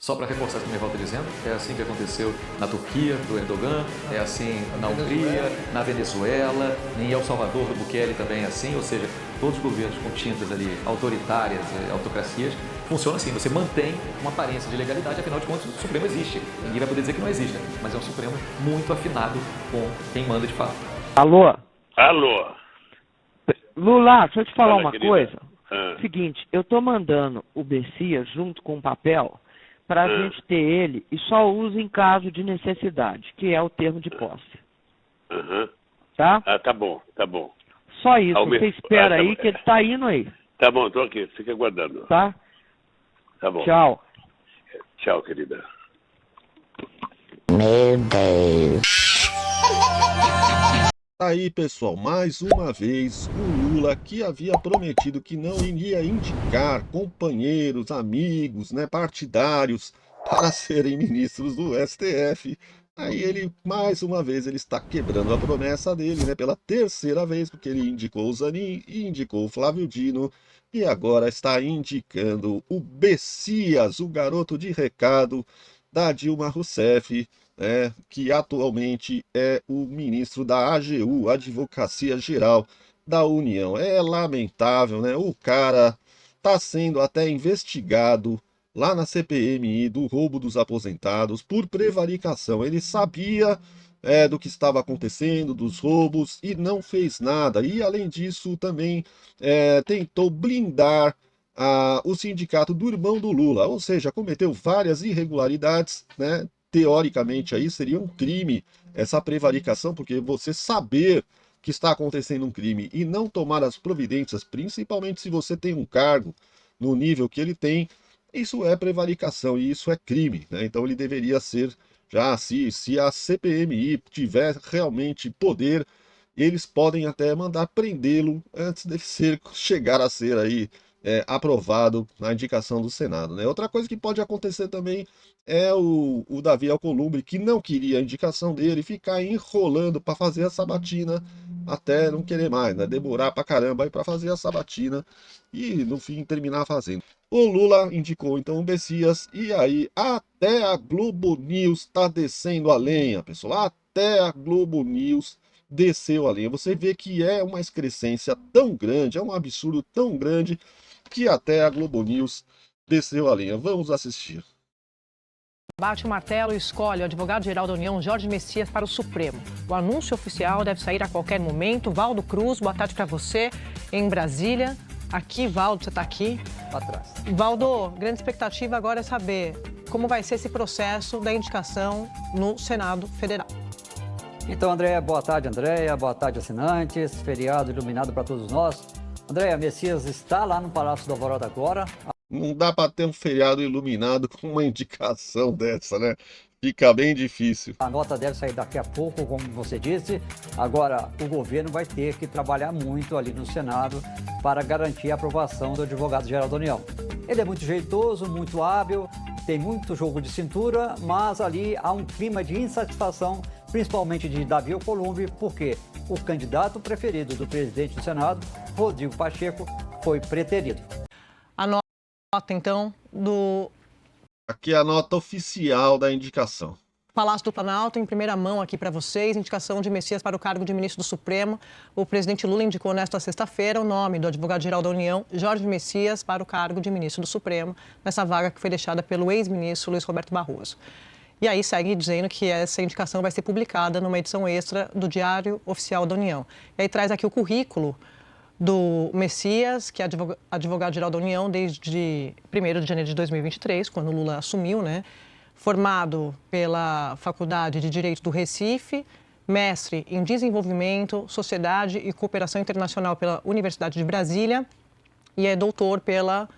Só para reforçar o que minha volta dizendo, é assim que aconteceu na Turquia, do Erdogan, é assim na Hungria, na Venezuela, em El Salvador, do Bukele também é assim, ou seja, todos os governos com tintas ali autoritárias, autocracias, funciona assim, você mantém uma aparência de legalidade, afinal de contas o Supremo existe, ninguém vai poder dizer que não existe, mas é um Supremo muito afinado com quem manda de fato. Alô? Alô? Lula, deixa eu te falar Fala, uma querida. coisa. Ah. Seguinte, eu tô mandando o Bessias junto com o papel para a gente ter ele e só usa em caso de necessidade, que é o termo de posse. Aham. Tá? Ah, tá bom, tá bom. Só isso, Alme- você espera tá aí bom. que ele tá indo aí, Tá bom, tô aqui, fica aguardando. tá? Tá bom. Tchau. Tchau, querida. Meu Deus. Aí, pessoal, mais uma vez, o Lula, que havia prometido que não iria indicar companheiros, amigos, né, partidários para serem ministros do STF. Aí ele, mais uma vez, ele está quebrando a promessa dele, né, pela terceira vez, porque ele indicou o Zanin, indicou o Flávio Dino e agora está indicando o Bessias, o garoto de recado da Dilma Rousseff, que atualmente é o ministro da AGU, Advocacia Geral da União. É lamentável, né? O cara está sendo até investigado lá na CPMI do roubo dos aposentados por prevaricação. Ele sabia do que estava acontecendo, dos roubos, e não fez nada. E, além disso, também tentou blindar o sindicato do irmão do Lula, ou seja, cometeu várias irregularidades, né? Teoricamente aí seria um crime essa prevaricação, porque você saber que está acontecendo um crime e não tomar as providências, principalmente se você tem um cargo no nível que ele tem, isso é prevaricação e isso é crime, né? Então ele deveria ser, já se a CPMI tiver realmente poder, eles podem até mandar prendê-lo antes de chegar a ser aí aprovado na indicação do Senado, né? Outra coisa que pode acontecer também é o Davi Alcolumbre, que não queria a indicação dele, ficar enrolando para fazer a sabatina até não querer mais, né? Demorar pra caramba aí para fazer a sabatina e no fim terminar fazendo. O Lula indicou então o Bessias e aí até a Globo News tá descendo a lenha, pessoal. Até a Globo News desceu a lenha. Você vê que é uma excrescência tão grande, é um absurdo tão grande que até a Globo News desceu a linha. Vamos assistir. Bate o martelo e escolhe o advogado-geral da União, Jorge Messias, para o Supremo. O anúncio oficial deve sair a qualquer momento. Valdo Cruz, boa tarde para você, em Brasília. Aqui, Valdo, você está aqui? Atrás. Valdo, grande expectativa agora é saber como vai ser esse processo da indicação no Senado Federal. Então, Andréia, boa tarde, assinantes. Feriado iluminado para todos nós. Andréia, Messias está lá no Palácio do Alvorada agora. Não dá para ter um feriado iluminado com uma indicação dessa, né? Fica bem difícil. A nota deve sair daqui a pouco, como você disse. Agora, o governo vai ter que trabalhar muito ali no Senado para garantir a aprovação do advogado-geral da União. Ele é muito jeitoso, muito hábil, tem muito jogo de cintura, mas ali há um clima de insatisfação, principalmente de Davi Alcolumbre, porque o candidato preferido do presidente do Senado, Rodrigo Pacheco, foi preterido. A nota, então, do Aqui é a nota oficial da indicação. Palácio do Planalto, em primeira mão aqui para vocês, indicação de Messias para o cargo de ministro do Supremo. O presidente Lula indicou nesta sexta-feira o nome do advogado-geral da União, Jorge Messias, para o cargo de ministro do Supremo, nessa vaga que foi deixada pelo ex-ministro Luiz Roberto Barroso. E aí segue dizendo que essa indicação vai ser publicada numa edição extra do Diário Oficial da União. E aí traz aqui o currículo do Messias, que é advogado-geral da União desde 1º de janeiro de 2023, quando o Lula assumiu, né? Formado pela Faculdade de Direito do Recife, mestre em Desenvolvimento, Sociedade e Cooperação Internacional pela Universidade de Brasília e é doutor pela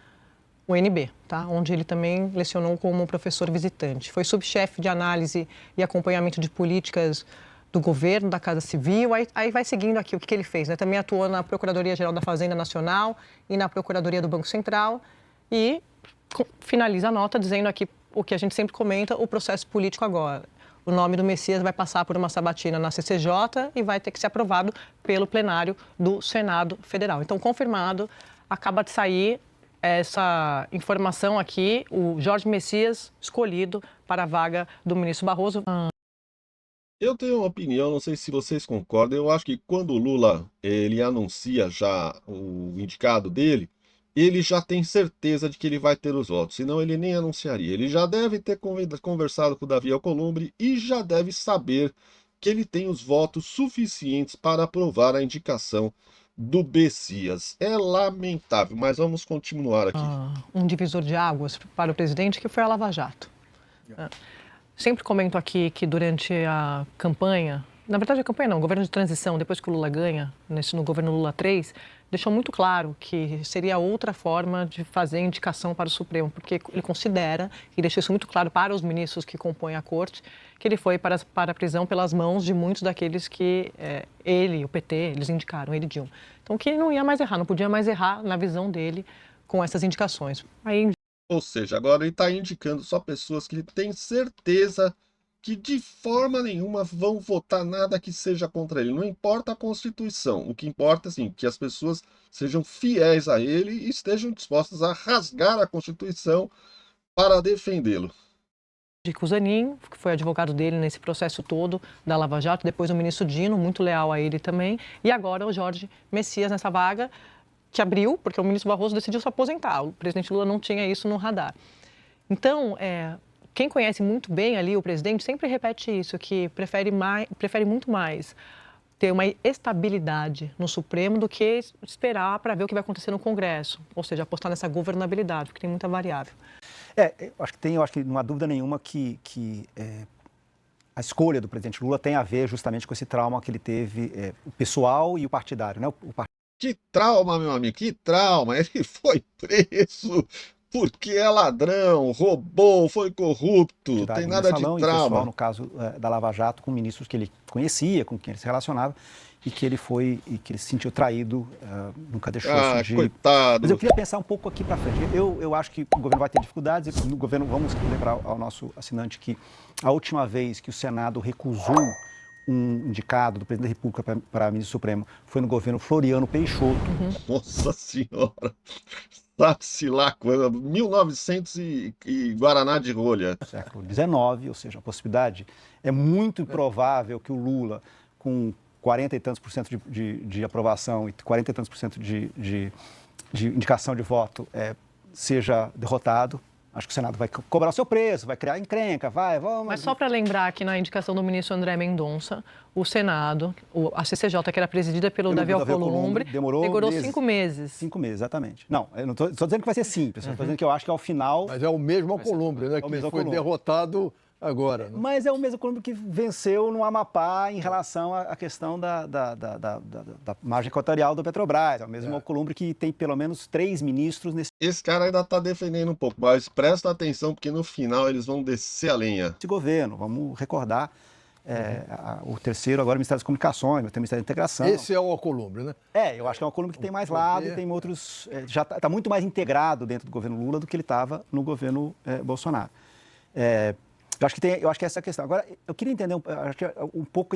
UNB, tá? Onde ele também lecionou como professor visitante. Foi subchefe de análise e acompanhamento de políticas do governo, da Casa Civil, aí vai seguindo aqui o que ele fez, né? Também atuou na Procuradoria-Geral da Fazenda Nacional e na Procuradoria do Banco Central e finaliza a nota dizendo aqui o que a gente sempre comenta, o processo político agora. O nome do Messias vai passar por uma sabatina na CCJ e vai ter que ser aprovado pelo plenário do Senado Federal. Então, confirmado, acaba de sair essa informação aqui, o Jorge Messias escolhido para a vaga do ministro Barroso. Eu tenho uma opinião, não sei se vocês concordam. Eu acho que quando o Lula ele anuncia já o indicado dele, ele já tem certeza de que ele vai ter os votos, senão ele nem anunciaria. Ele já deve ter conversado com o Davi Alcolumbre e já deve saber que ele tem os votos suficientes para aprovar a indicação do Bessias. É lamentável, mas vamos continuar aqui. Um divisor de águas para o presidente, que foi a Lava Jato. Sempre comento aqui que durante a campanha, na verdade a campanha não, o governo de transição, depois que o Lula ganha, no governo Lula 3, deixou muito claro que seria outra forma de fazer indicação para o Supremo, porque ele considera, e deixou isso muito claro para os ministros que compõem a corte, que ele foi para a prisão pelas mãos de muitos daqueles que ele, o PT, eles indicaram, ele e Dilma. Então que ele não ia mais errar, não podia mais errar na visão dele com essas indicações. Aí, ou seja, agora ele está indicando só pessoas que ele tem certeza que de forma nenhuma vão votar nada que seja contra ele. Não importa a Constituição. O que importa, assim, que as pessoas sejam fiéis a ele e estejam dispostas a rasgar a Constituição para defendê-lo. o Zanin, que foi advogado dele nesse processo todo da Lava Jato, depois o ministro Dino, muito leal a ele também, e agora o Jorge Messias nessa vaga, que abriu, porque o ministro Barroso decidiu se aposentar. O presidente Lula não tinha isso no radar. Então, quem conhece muito bem ali o presidente sempre repete isso, que prefere muito mais ter uma estabilidade no Supremo do que esperar para ver o que vai acontecer no Congresso, ou seja, apostar nessa governabilidade, porque tem muita variável. Eu acho que não há dúvida nenhuma que a escolha do presidente Lula tem a ver justamente com esse trauma que ele teve, o pessoal e o partidário, né? Que trauma, meu amigo, que trauma! Ele foi preso porque é ladrão, roubou, foi corrupto, tem nada de trauma. Pessoal, no caso da Lava Jato, com ministros que ele conhecia, com quem ele se relacionava, e que ele se sentiu traído, nunca deixou isso de... coitado! Mas eu queria pensar um pouco aqui para frente. Eu acho que o governo vai ter dificuldades, e no governo, vamos lembrar ao nosso assinante que a última vez que o Senado recusou um indicado do presidente da República para ministro Supremo foi no governo Floriano Peixoto. Nossa Senhora! Sabe-se lá, 1900 e Guaraná de rolha. Século XIX, ou seja, a possibilidade é muito improvável que o Lula, com 40 e tantos por cento de aprovação e 40 e tantos por cento de indicação de voto, seja derrotado. Acho que o Senado vai cobrar o seu preço, vai criar encrenca, vamos... Mas só para lembrar que na indicação do ministro André Mendonça, o Senado, a CCJ, que era presidida pelo Davi Alcolumbre, demorou 5 meses. 5 meses, exatamente. Não, eu não estou dizendo que vai ser simples, estou dizendo que eu acho que ao final... Mas é o mesmo Alcolumbre, né? Que foi derrotado agora. Né? Mas é o mesmo Alcolumbre que venceu no Amapá em relação à questão da margem equatorial do Petrobras. É o mesmo Alcolumbre que tem pelo menos 3 ministros nesse... Esse cara ainda está defendendo um pouco, mas presta atenção porque no final eles vão descer a lenha. Esse governo, vamos recordar, o terceiro agora é o Ministério das Comunicações, vai ter o Ministério da Integração. Esse é o Alcolumbre, né? Eu acho que é um Alcolumbre que tem mais lado e tem outros... já está muito mais integrado dentro do governo Lula do que ele estava no governo Bolsonaro. Eu acho que essa é a questão. Agora, eu queria entender um pouco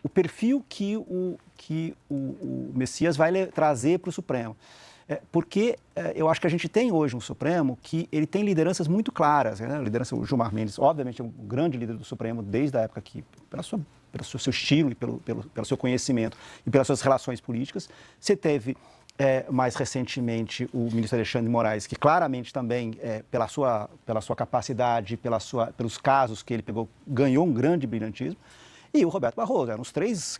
o perfil que o Messias vai trazer para o Supremo. Porque eu acho que a gente tem hoje um Supremo que ele tem lideranças muito claras. Né? A liderança, o Gilmar Mendes, obviamente, é um grande líder do Supremo desde a época que, pelo seu estilo e pelo seu conhecimento e pelas suas relações políticas. Você teve... mais recentemente, o ministro Alexandre de Moraes, que claramente também, pela sua capacidade, pelos casos que ele pegou, ganhou um grande brilhantismo, e o Roberto Barroso, eram os 3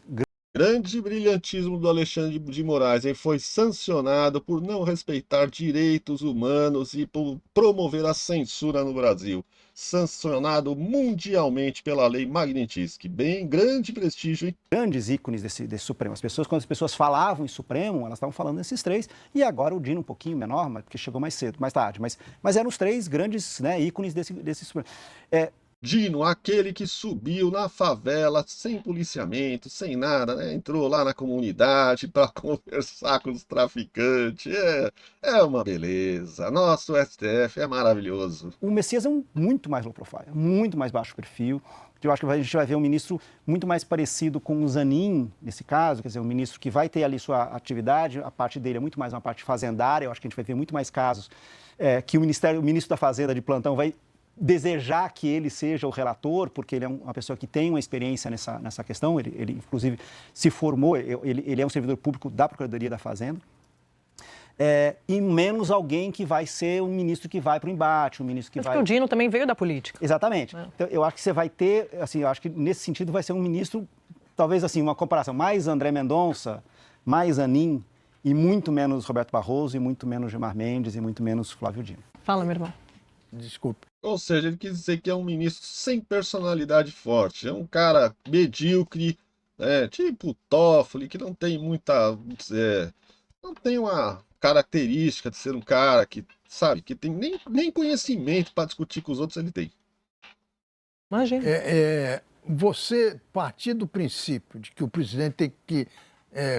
grande brilhantismo do Alexandre de Moraes. Ele foi sancionado por não respeitar direitos humanos e por promover a censura no Brasil. Sancionado mundialmente pela lei Magnitsky. Bem grande prestígio, hein? Grandes ícones desse Supremo. Quando as pessoas falavam em Supremo, elas estavam falando desses 3. E agora o Dino um pouquinho menor, porque chegou mais tarde. Mas eram os 3 grandes ícones desse Supremo. Dino, aquele que subiu na favela sem policiamento, sem nada, né? Entrou lá na comunidade para conversar com os traficantes. É uma beleza. Nosso STF é maravilhoso. O Messias é muito mais low profile, muito mais baixo perfil. Eu acho que a gente vai ver um ministro muito mais parecido com o Zanin, nesse caso, quer dizer, um ministro que vai ter ali sua atividade, a parte dele é muito mais uma parte fazendária. Eu acho que a gente vai ver muito mais casos que o ministro da Fazenda de plantão vai desejar que ele seja o relator, porque ele é uma pessoa que tem uma experiência nessa questão, ele inclusive se formou, ele é um servidor público da Procuradoria da Fazenda, e menos alguém que vai ser um ministro que vai para o embate, um ministro que vai... Porque o Dino também veio da política. Exatamente. Então, eu acho que você vai ter, assim, eu acho que nesse sentido vai ser um ministro, talvez assim, uma comparação, mais André Mendonça, mais Anin, e muito menos Roberto Barroso, e muito menos Gilmar Mendes, e muito menos Flávio Dino. Fala, meu irmão. Desculpe. Ou seja, ele quis dizer que é um ministro sem personalidade forte. É um cara medíocre, tipo Toffoli, que não tem muita... não tem uma característica de ser um cara que, sabe, que tem nem conhecimento para discutir com os outros ele tem. Imagina. Você partir do princípio de que o presidente tem que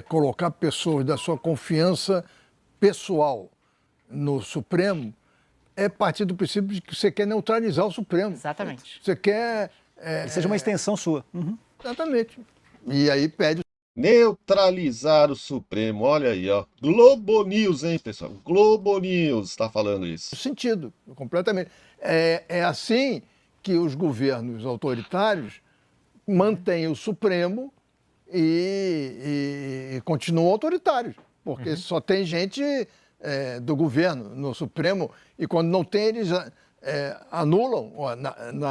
colocar pessoas da sua confiança pessoal no Supremo, é partir do princípio de que você quer neutralizar o Supremo. Exatamente. Você quer... Que seja uma extensão sua. Uhum. Exatamente. E aí pede... Neutralizar o Supremo, olha aí, ó. Globo News, hein, pessoal? Globo News está falando isso. Sentido, completamente. É assim que os governos autoritários mantêm o Supremo e continuam autoritários, porque só tem gente do governo no Supremo, e quando não tem, eles anulam.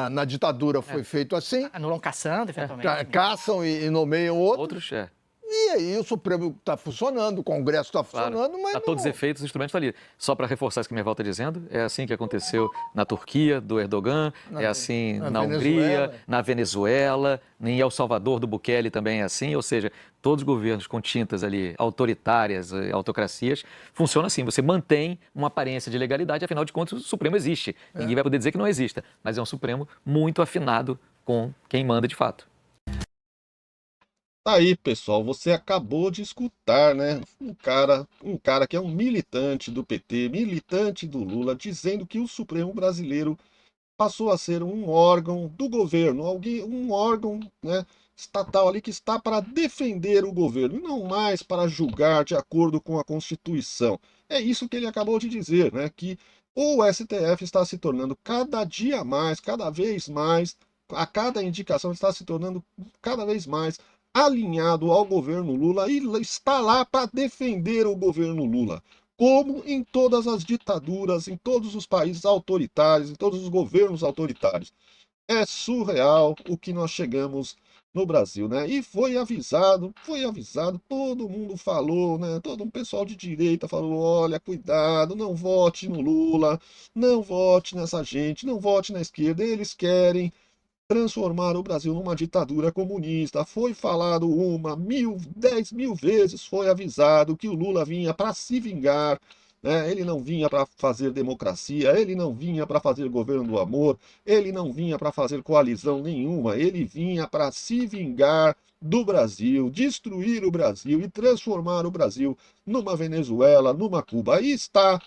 Na ditadura foi feito assim. Anulam caçando, eventualmente. Caçam e nomeiam outros. Outros, E aí o Supremo está funcionando, o Congresso está funcionando, mas a todos os efeitos, os instrumentos estão ali. Só para reforçar isso que minha volta dizendo, é assim que aconteceu na Turquia, do Erdogan, é assim na Hungria, na Venezuela, em El Salvador, do Bukele também é assim, ou seja, todos os governos com tintas ali autoritárias, autocracias, funciona assim, você mantém uma aparência de legalidade, afinal de contas o Supremo existe. Ninguém vai poder dizer que não exista, mas é um Supremo muito afinado com quem manda de fato. Aí, pessoal, você acabou de escutar, né? Um cara que é um militante do PT, militante do Lula, dizendo que o Supremo brasileiro passou a ser um órgão do governo, um órgão, né, estatal ali que está para defender o governo e não mais para julgar de acordo com a Constituição. É isso que ele acabou de dizer, né? Que o STF está se tornando cada dia mais, cada vez mais, a cada indicação está se tornando cada vez mais alinhado ao governo Lula e está lá para defender o governo Lula, como em todas as ditaduras, em todos os países autoritários, em todos os governos autoritários. É surreal o que nós chegamos no Brasil, né? E foi avisado, todo mundo falou, né? Todo um pessoal de direita falou, olha, cuidado, não vote no Lula, não vote nessa gente, não vote na esquerda, eles querem transformar o Brasil numa ditadura comunista. Foi falado 10 mil vezes, foi avisado que o Lula vinha para se vingar, né? Ele não vinha para fazer democracia, ele não vinha para fazer governo do amor, ele não vinha para fazer coalizão nenhuma, ele vinha para se vingar do Brasil, destruir o Brasil e transformar o Brasil numa Venezuela, numa Cuba. E está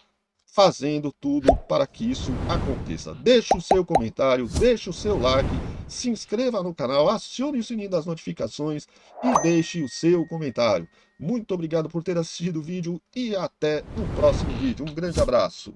fazendo tudo para que isso aconteça. Deixe o seu comentário, deixe o seu like, se inscreva no canal, acione o sininho das notificações e deixe o seu comentário. Muito obrigado por ter assistido o vídeo e até o próximo vídeo. Um grande abraço.